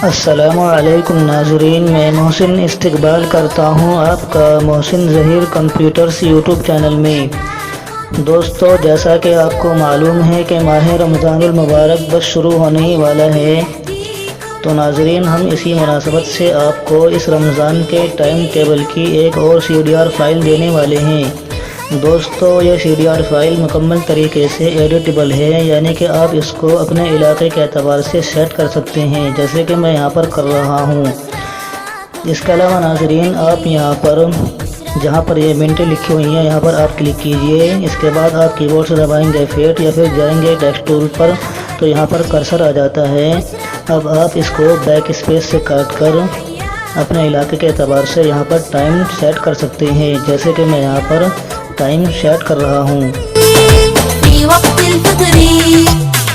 السلام علیکم ناظرین، میں محسن استقبال کرتا ہوں آپ کا محسن ظہیر کمپیوٹرز یوٹیوب چینل میں۔ دوستو، جیسا کہ آپ کو معلوم ہے کہ ماہ رمضان المبارک بس شروع ہونے ہی والا ہے، تو ناظرین ہم اسی مناسبت سے آپ کو اس رمضان کے ٹائم ٹیبل کی ایک اور CDR فائل دینے والے ہیں۔ دوستو، یہ CDR فائل مکمل طریقے سے ایڈیٹیبل ہے، یعنی کہ آپ اس کو اپنے علاقے کے اعتبار سے سیٹ کر سکتے ہیں، جیسے کہ میں یہاں پر کر رہا ہوں۔ اس کے علاوہ ناظرین، آپ یہاں پر جہاں پر یہ منٹیں لکھی ہوئی ہیں، یہاں پر آپ کلک کیجئے۔ اس کے بعد آپ کی بورڈ سے دبائیں گے فیٹ یا پھر جائیں گے ٹیکسٹ ٹول پر، تو یہاں پر کرسر آ جاتا ہے۔ اب آپ اس کو بیک اسپیس سے کاٹ کر اپنے علاقے کے اعتبار سے یہاں پر ٹائم سیٹ کر سکتے ہیں، جیسے کہ میں یہاں پر ٹائم سیٹ کر رہا ہوں۔ في وقت الفطر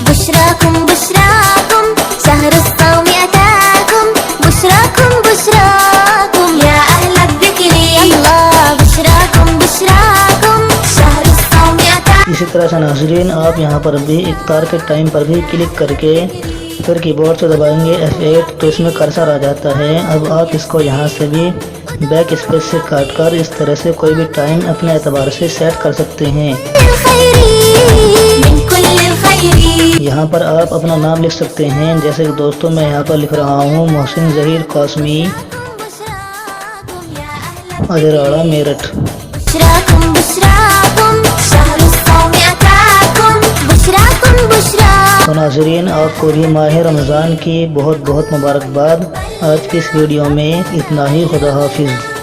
بشراكم بشراكم شهر الصوم أتاكم بشراكم بشراكم يا أهل الذكر الله بشراكم بشراكم شهر الصوم أتاكم۔ اسی طرح سے ناظرین، آپ یہاں پر بھی افطار کے ٹائم پر بھی کلک کر کے پھر کی بورڈ سے دبائیں گے F8، تو اس میں کرسر آ جاتا ہے۔ اب آپ اس کو یہاں سے بھی بیک اسپیس سے کاٹ کر اس طرح سے کوئی بھی ٹائم اپنے اعتبار سے سیٹ کر سکتے ہیں۔ یہاں پر آپ اپنا نام لکھ سکتے ہیں، جیسے کہ دوستوں میں یہاں پر لکھ رہا ہوں محسن ظہیر قاسمی، اجراڑہ میرٹھ۔ تو ناظرین، آپ کو بھی ماہ رمضان کی بہت بہت مبارکباد۔ آج کی اس ویڈیو میں اتنا ہی، خدا حافظ۔